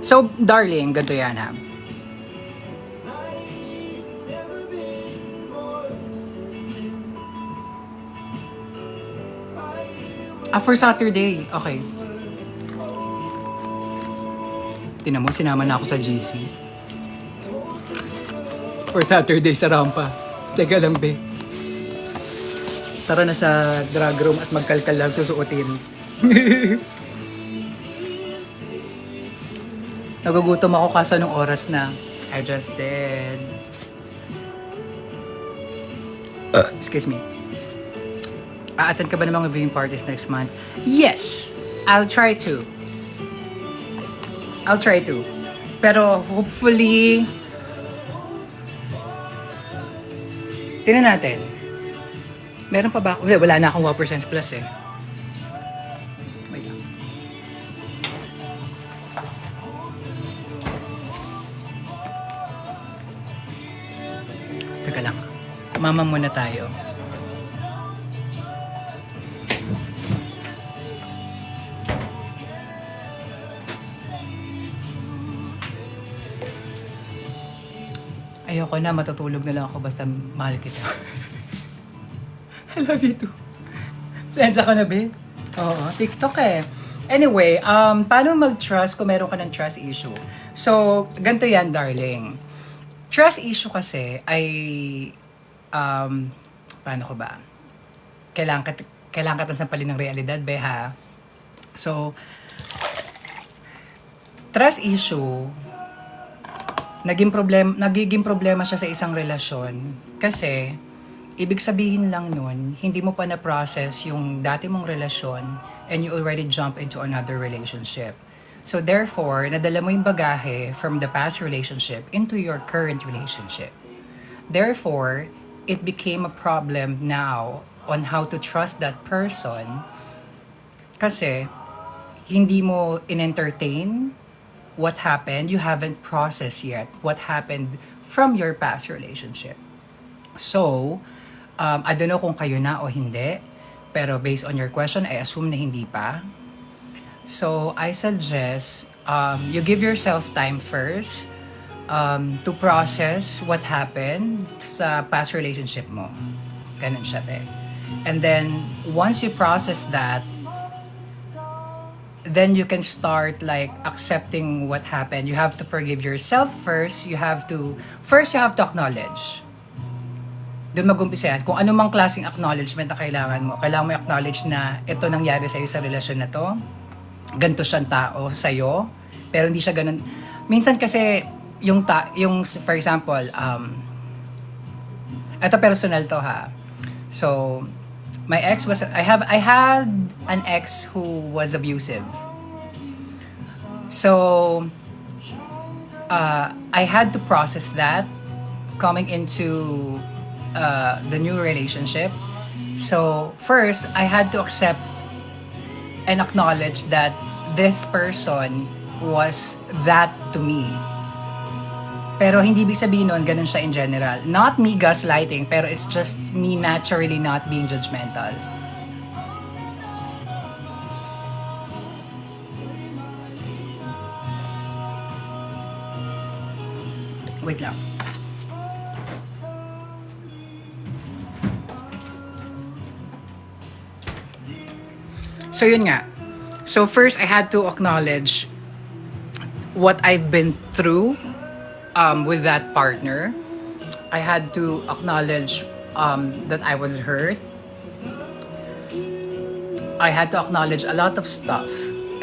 So, darling, ganito yan ha. For Saturday, okay. Tinan mo, sinama na ako sa GC. For Saturday sa rampa. Teka lang, be. Tara na sa drag room at magkalkal lang susuotin. Nagugutom ako kaso nung oras na. I just did. Excuse me. A-attend ka ba ng mga viewing parties next month? Yes! I'll try to. Pero hopefully, tingnan natin. Meron pa ba? Wala na akong 1% plus eh. Wait lang. Teka lang. Mama muna tayo. Ayoko na, matutulog na lang ako basta mahal kita. I love you too. Sensya ka na, babe? Oo, TikTok eh. Anyway, paano mag-trust kung meron ka ng trust issue? So, ganito yan, darling. Trust issue kasi ay, paano ko ba? Kailangan ka sampalin ng realidad, be, ha? So, trust issue, nagiging problema siya sa isang relasyon kasi ibig sabihin lang nun, hindi mo pa na-process yung dati mong relasyon and you already jump into another relationship. So therefore, nadala mo yung bagahe from the past relationship into your current relationship. Therefore, it became a problem now on how to trust that person kasi hindi mo in-entertain what happened, you haven't processed yet what happened from your past relationship. So, I don't know kung kayo na o hindi, pero based on your question, I assume na hindi pa. So, I suggest you give yourself time first to process what happened sa past relationship mo. Ganun siya, be. And then, once you process that, then you can start like accepting what happened. You have to forgive yourself first. You have to acknowledge. Doon mag-umpisa yan. Kung ano mang klaseng acknowledgement na kailangan mo acknowledge na ito nangyari sa'yo sa relasyon na to. Ganito siyang tao sa'yo. Pero hindi siya ganun. Minsan kasi, yung for example, ito personal to ha. So, I had an ex who was abusive. So, I had to process that coming into the new relationship. So, first, I had to accept and acknowledge that this person was that to me. Pero hindi ibig sabihin nun, ganun siya in general. Not me gaslighting, pero it's just me naturally not being judgmental. Wait lang. So yun nga. So first, I had to acknowledge what I've been through with that partner. I had to acknowledge that I was hurt. I had to acknowledge a lot of stuff.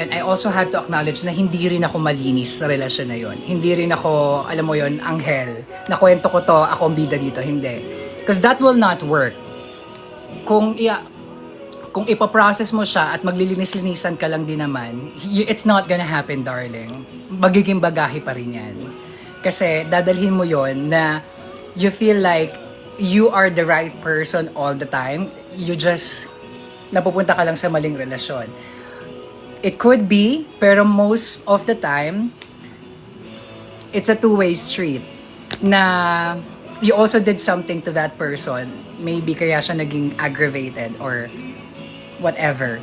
And I also had to acknowledge na hindi rin ako malinis sa relasyon na yon. Hindi rin ako, alam mo yon, anghel. Nakwento ko to, ako ang bida dito. Hindi. Because that will not work. Kung ipaprocess mo siya at maglilinis-linisan ka lang din naman, it's not gonna happen, darling. Magiging bagahe pa rin yan. Kasi dadalhin mo yon na you feel like you are the right person all the time. You just, napupunta ka lang sa maling relasyon. It could be, pero most of the time, it's a two-way street. Na you also did something to that person. Maybe kaya siya naging aggravated or whatever.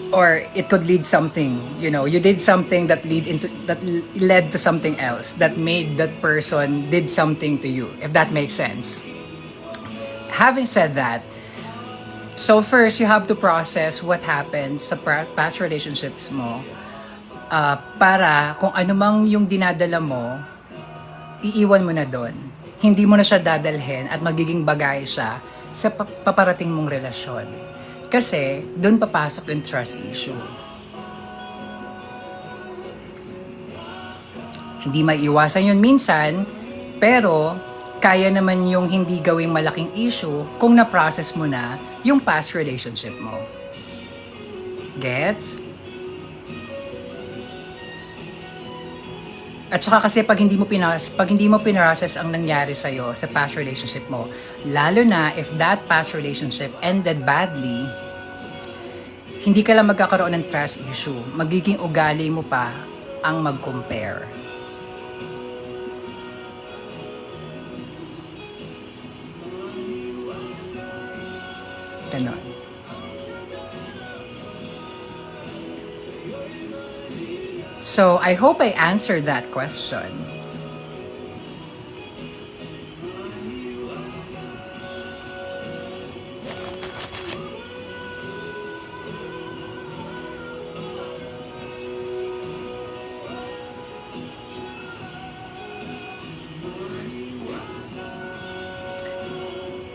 Or it could lead something, you know, you did something that led to something else that made that person did something to you, if that makes sense. Having said that, so first you have to process what happened sa past relationships mo para kung ano mang yung dinadala mo, iiwan mo na doon. Hindi mo na siya dadalhin at magiging bagay siya sa paparating mong relasyon. Kasi, doon papasok yung trust issue. Hindi maiiwasan yun minsan, pero kaya naman yung hindi gawing malaking issue kung na-process mo na yung past relationship mo. Gets? At saka kasi pag hindi mo pinrocess ang nangyari sa'yo sa past relationship mo, lalo na if that past relationship ended badly, hindi ka lang magkakaroon ng trust issue. Magiging ugali mo pa ang mag-compare. Ganon. So, I hope I answered that question.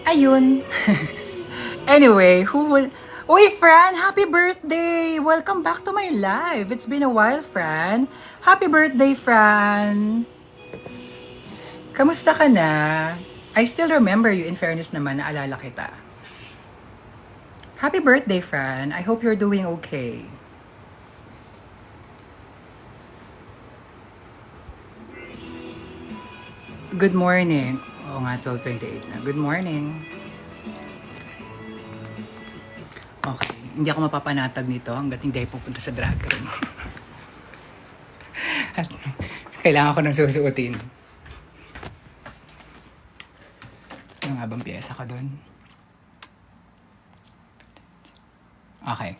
Ayun. Anyway, Uy, Fran, happy birthday! Welcome back to my live. It's been a while, Fran. Happy birthday, Fran! Kamusta ka na? I still remember you, in fairness naman, naalala kita. Happy birthday, Fran. I hope you're doing okay. Good morning. Oo nga, 12:28 na. Good morning. Okay, hindi ako mapapanatag nito hanggat hindi ako pupunta sa drag room. At kailangan ko nang susuotin. Ano nga bang piyesa ka doon? Okay.